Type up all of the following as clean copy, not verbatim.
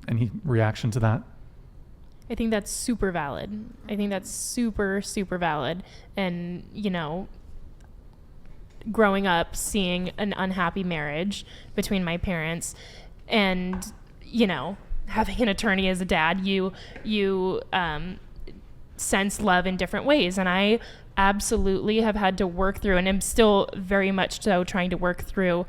Any reaction to that? I think that's super valid. I think that's super, super valid. And, you know, growing up, seeing an unhappy marriage between my parents and, you know, having an attorney as a dad, you sense love in different ways. And I absolutely have had to work through, and I'm still very much so trying to work through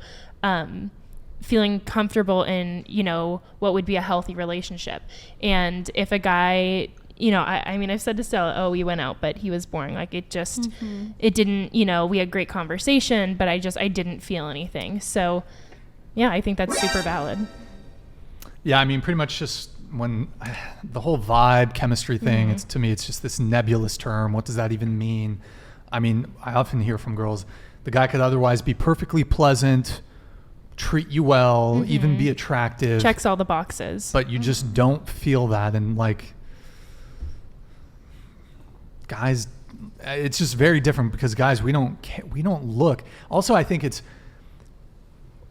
feeling comfortable in, you know, what would be a healthy relationship. And if a guy, you know, I mean, I've said to Stella, oh, we went out, but he was boring. Like it just, it didn't, you know, we had great conversation, but I didn't feel anything. So yeah, I think that's super valid. Yeah, I mean, pretty much just when the whole vibe chemistry thing, it's to me, it's just this nebulous term. What does that even mean? I mean, I often hear from girls, the guy could otherwise be perfectly pleasant, treat you well, even be attractive. Checks all the boxes. But you just don't feel that. And like, guys, it's just very different because guys, we don't look. Also, I think it's,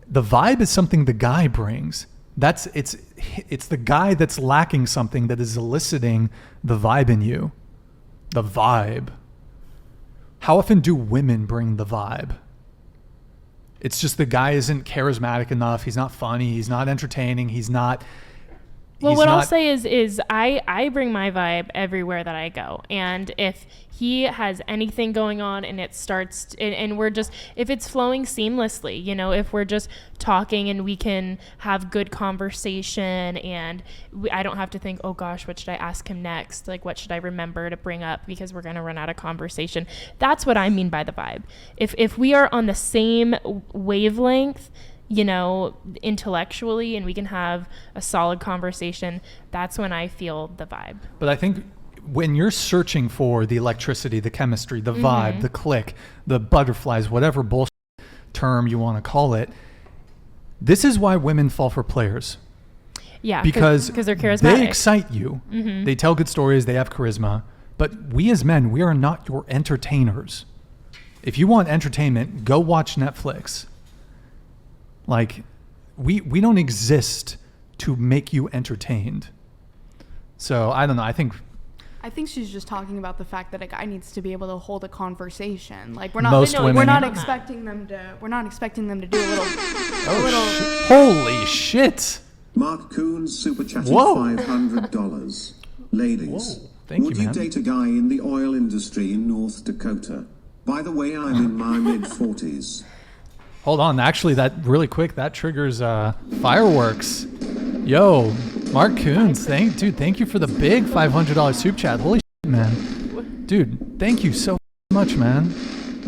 the vibe is something the guy brings. It's the guy that's lacking something that is eliciting the vibe in you. The vibe. How often do women bring the vibe? It's just the guy isn't charismatic enough. He's not funny. He's not entertaining. I'll say is I bring my vibe everywhere that I go. And if he has anything going on and it starts and we're just, if it's flowing seamlessly, you know, if we're just talking and we can have good conversation and I don't have to think, oh gosh, what should I ask him next? Like, what should I remember to bring up because we're going to run out of conversation. That's what I mean by the vibe. If we are on the same wavelength, you know, intellectually, and we can have a solid conversation, that's when I feel the vibe. But I think when you're searching for the electricity, the chemistry, the vibe, the click, the butterflies, whatever bullshit term you want to call it, this is why women fall for players. Yeah, because they're charismatic. They excite you. They tell good stories. They have charisma. But we as men, we are not your entertainers. If you want entertainment, go watch Netflix. Like, we don't exist to make you entertained. So I don't know. I think she's just talking about the fact that a guy needs to be able to hold a conversation. Like we're not expecting them to do a little. Holy shit! Mark Coons super chatted $500. Ladies, thank would you, you man. date a guy in the oil industry in North Dakota? By the way, I'm in my mid-40s. Hold on. Actually, that really quick, that triggers fireworks. Yo, Mark Coons, thank you for the big $500 soup chat. Holy shit, man. Dude, thank you so much, man.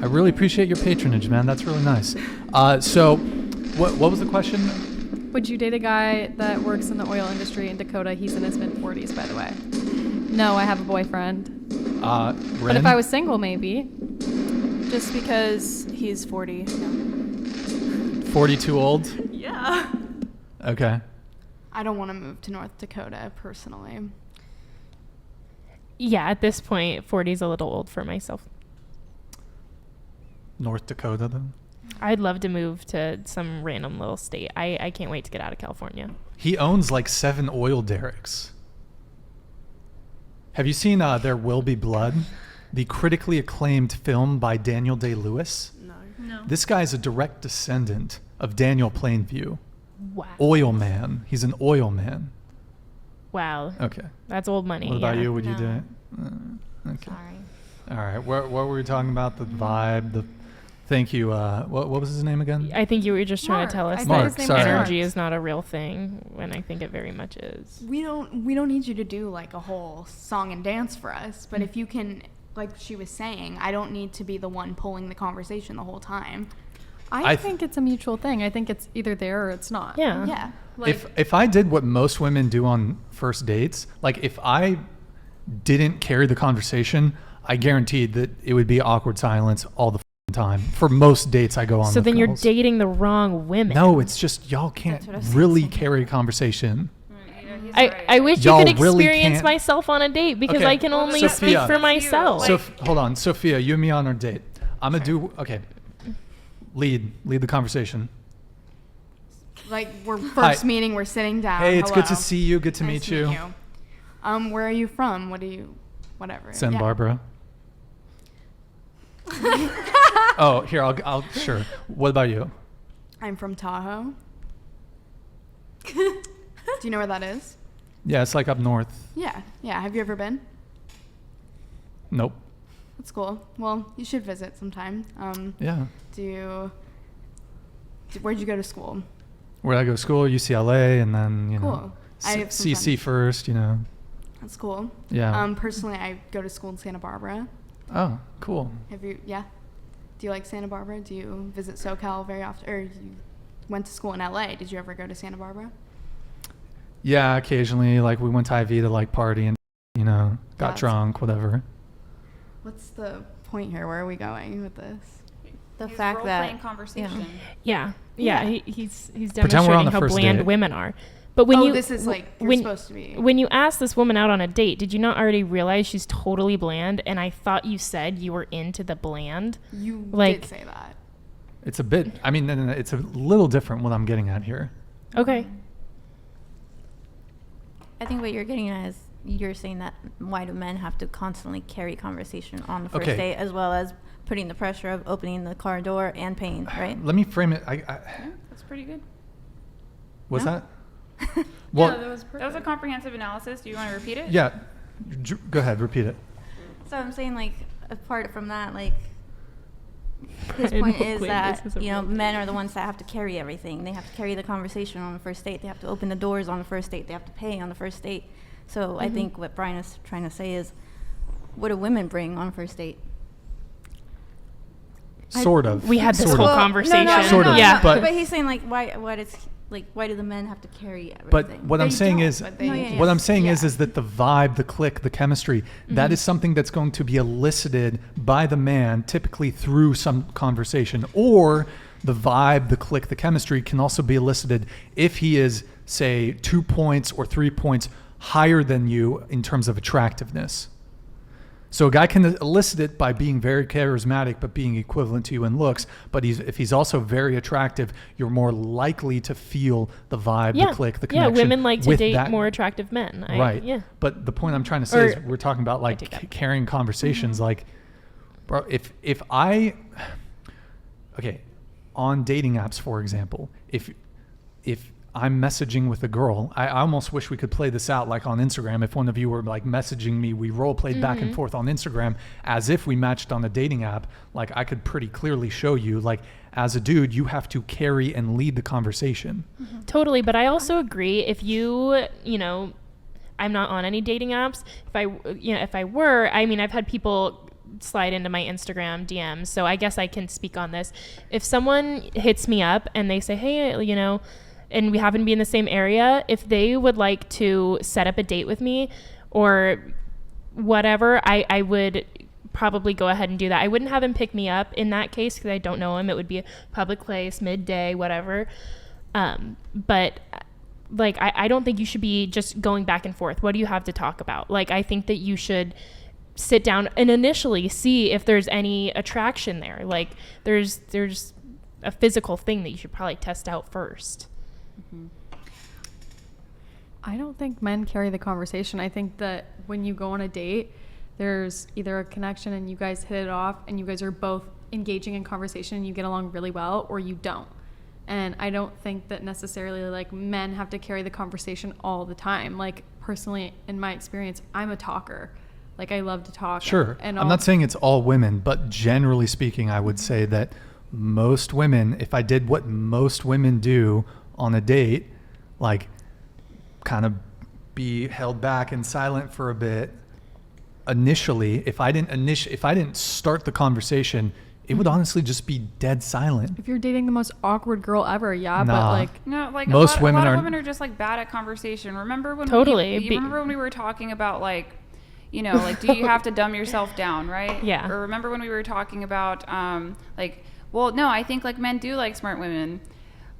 I really appreciate your patronage, man. That's really nice. So, what was the question? Would you date a guy that works in the oil industry in Dakota? He's in his mid-40s, by the way. No, I have a boyfriend. But if I was single, maybe. Just because he's 40. 40 too old? Yeah. Okay. I don't want to move to North Dakota personally. Yeah, at this point, 40 is a little old for myself. North Dakota, though? I'd love to move to some random little state. I can't wait to get out of California. He owns like 7 oil derricks. Have you seen There Will Be Blood? The critically acclaimed film by Daniel Day-Lewis? No. This guy is a direct descendant of Daniel Plainview. Wow. Oil man. He's an oil man. Wow. Okay. That's old money. What about yeah. you? Would you do it? Okay. Sorry. All right. What were we talking about? The vibe. Thank you. What was his name again? I think you were just trying to tell us Mark, that sorry. energy is not a real thing, when I think it very much is. We don't need you to do like a whole song and dance for us, but if you can, like she was saying, I don't need to be the one pulling the conversation the whole time. I think it's a mutual thing. I think it's either there or it's not. Yeah. Yeah. Like, if I did what most women do on first dates, like if I didn't carry the conversation, I guaranteed that it would be awkward silence all the time for most dates I go on. So with then girls. you're dating the wrong women. No, it's just y'all can't really carry a conversation. I wish Y'all you could really experience can't. myself on a date because Okay. I can only Sophia. speak for myself. So hold on, Sophia, you and me on our date. I'm gonna do okay. Lead the conversation. like we're first meeting, we're sitting down. Hey, it's good to Hello. see you. Good to Nice meet you. Where are you from? Whatever. Santa Yeah. Barbara. Oh, here, I'll sure. What about you? I'm from Tahoe. Do you know where that is? Yeah, it's like up north. Yeah. Have you ever been? Nope. That's cool. Well, you should visit sometime. Yeah. Where'd you go to school? Where'd I go to school? UCLA, and then, you know, Cool. I have some CC friends. first, you know. That's cool. Yeah. Personally, I go to school in Santa Barbara. Oh, cool. Have you? Yeah. Do you like Santa Barbara? Do you visit SoCal very often? Or you went to school in LA? Did you ever go to Santa Barbara? Yeah, occasionally, like we went to IV to like party and, you know, got That's- drunk, whatever. What's the point here? Where are we going with this? The He's fact that role-playing conversation. Yeah. He's Pretend we're on demonstrating the how first bland date. women are. But when this is like you're when, supposed to be. When you asked this woman out on a date, did you not already realize she's totally bland? And I thought you said you were into the bland. You like- did say that. It's a bit, I mean, it's a little different what I'm getting at here. Okay. I think what you're getting at is you're saying that why do men have to constantly carry conversation on the first Okay. date as well as putting the pressure of opening the car door and paying, right? Let me frame it. That's pretty good. Was No? that? Well, That was a comprehensive analysis. Do you want to repeat it? yeah. Go ahead, repeat it. So I'm saying, like, apart from that, like, his I point don't is believe that, this is a you know, real men are the ones that have to carry everything. They have to carry the conversation on the first date. They have to open the doors on the first date. They have to pay on the first date. So I think what Brian is trying to say is, what do women bring on a first date? Sort of. We had this Sort whole of. conversation. Sort of, Yeah. but- But he's saying, like, why do the men have to carry everything? But what I'm They saying don't, is, but they- No, yeah, what yeah. I'm saying Yeah. is that the vibe, the click, the chemistry, that is something that's going to be elicited by the man, typically through some conversation, or the vibe, the click, the chemistry can also be elicited if he is, say, 2 points or 3 points higher than you in terms of attractiveness. So a guy can elicit it by being very charismatic, but being equivalent to you in looks. But if he's also very attractive, you're more likely to feel the vibe, the click, the connection. Yeah, women like to with date that. more attractive men. Right. Yeah. But the point I'm trying to say is Or- we're talking about like take that. carrying conversations. Like, bro, if on dating apps, for example, if I'm messaging with a girl, I almost wish we could play this out like on Instagram. If one of you were like messaging me, we role played back and forth on Instagram as if we matched on a dating app. Like I could pretty clearly show you, like as a dude, you have to carry and lead the conversation. Totally, but I also agree if you know, I'm not on any dating apps. If I were, I mean, I've had people slide into my Instagram DMs, so I guess I can speak on this. If someone hits me up and they say, "Hey, you know," and we happen to be in the same area, if they would like to set up a date with me or whatever, I would probably go ahead and do that. I wouldn't have him pick me up in that case because I don't know him. It would be a public place, midday, whatever. But like, I don't think you should be just going back and forth. What do you have to talk about? Like, I think that you should sit down and initially see if there's any attraction there. Like, there's a physical thing that you should probably test out first. I don't think men carry the conversation. I think that when you go on a date, there's either a connection and you guys hit it off and you guys are both engaging in conversation and you get along really well, or you don't. And I don't think that necessarily like men have to carry the conversation all the time. Like personally, in my experience, I'm a talker. Like I love to talk. Sure. And I'm not saying it's all women, but generally speaking, I would say that most women, if I did what most women do on a date, like kind of be held back and silent for a bit initially, if I didn't start the conversation, it would honestly just be dead silent. if you're dating the most awkward girl ever, yeah, Nah. but like No, like Most a women lot are- of women are just like bad at conversation. Remember when Totally. you remember when we were talking about like, you know, like do you have to dumb yourself down, right? Yeah. Or remember when we were talking about like, well, no, I think like men do like smart women.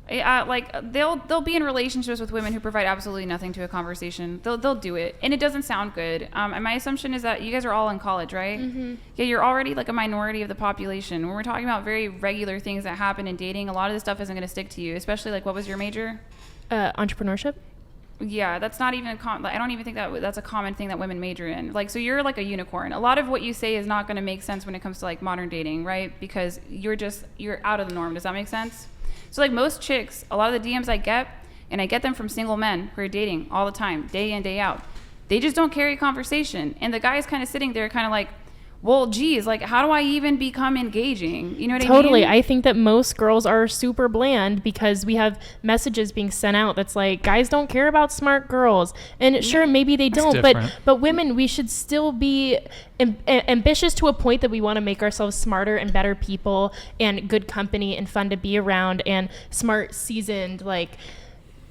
Like they'll be in relationships with women who provide absolutely nothing to a conversation. They'll do it, and it doesn't sound good. And my assumption is that you guys are all in college, right? Mm-hmm. Yeah, you're already like a minority of the population. When we're talking about very regular things that happen in dating, a lot of this stuff isn't going to stick to you. Especially like, what was your major? Entrepreneurship. Yeah, that's not even I don't even think that's a common thing that women major in. Like, so you're like a unicorn. A lot of what you say is not going to make sense when it comes to like modern dating, right? Because you're out of the norm. Does that make sense? So like most chicks, a lot of the DMs I get, and I get them from single men who are dating all the time, day in, day out. They just don't carry conversation. And the guy's kind of sitting there kind of like, well, geez, like, how do I even become engaging? You know what I mean? Totally. I think that most girls are super bland because we have messages being sent out that's like, guys don't care about smart girls. And sure, maybe they don't, but women, we should still be ambitious to a point that we want to make ourselves smarter and better people and good company and fun to be around and smart, seasoned, like...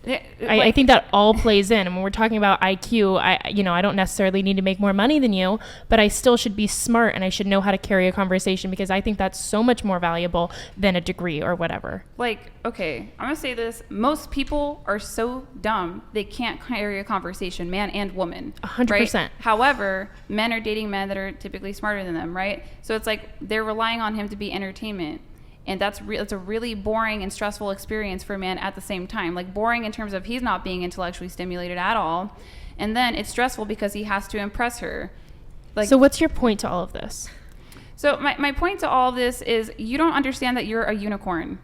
I think that all plays in. And when we're talking about IQ, I don't necessarily need to make more money than you, but I still should be smart and I should know how to carry a conversation because I think that's so much more valuable than a degree or whatever. Like, okay, I'm going to say this. Most people are so dumb, they can't carry a conversation, man and woman. 100%. Right? However, men are dating men that are typically smarter than them, right? So it's like they're relying on him to be entertainment. And that's a really boring and stressful experience for a man at the same time. Like boring in terms of he's not being intellectually stimulated at all. And then it's stressful because he has to impress her. Like, so what's your point to all of this? So my point to all of this is you don't understand that you're a unicorn.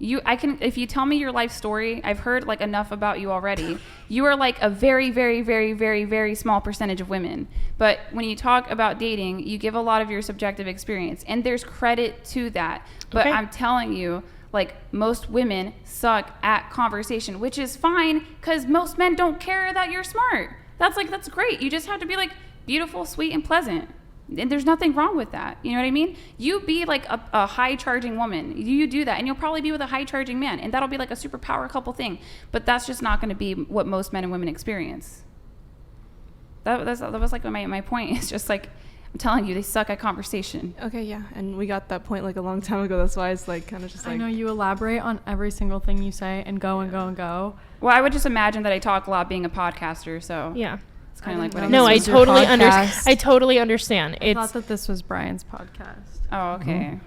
If you tell me your life story, I've heard like enough about you already. You are like a very, very, very, very, very small percentage of women. But when you talk about dating, you give a lot of your subjective experience, and there's credit to that. But okay. I'm telling you, like most women suck at conversation, which is fine because most men don't care that you're smart. That's great. You just have to be like beautiful, sweet, and pleasant. And there's nothing wrong with that. You know what I mean? You be like a high charging woman. You do that and you'll probably be with a high charging man. And that'll be like a super power couple thing. But that's just not going to be what most men and women experience. That was like my point. It's just like, I'm telling you, they suck at conversation. Okay, yeah. And we got that point like a long time ago. That's why it's like kind of just like... I know you elaborate on every single thing you say and go and go and go. Well, I would just imagine that I talk a lot being a podcaster. So yeah. It's kind of like what I totally understand. I totally understand. I thought that this was Brian's podcast. Oh, okay.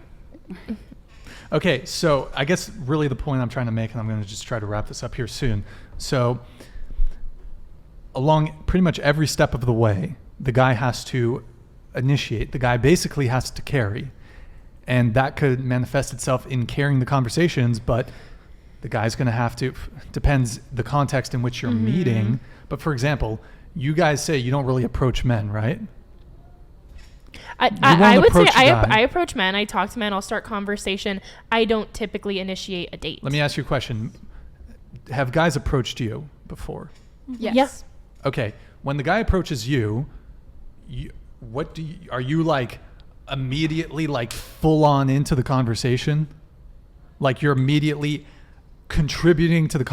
Mm-hmm. Okay, so I guess really the point I'm trying to make, and I'm going to just try to wrap this up here soon. So along pretty much every step of the way, the guy has to initiate. The guy basically has to carry. And that could manifest itself in carrying the conversations, but the guy's going to have to, depends the context in which you're meeting. But for example, you guys say you don't really approach men, right? I would say I approach men. I talk to men. I'll start conversation. I don't typically initiate a date. Let me ask you a question. Have guys approached you before? Yes. Okay. When the guy approaches you, are you like immediately like full on into the conversation? Like you're immediately contributing to the conversation?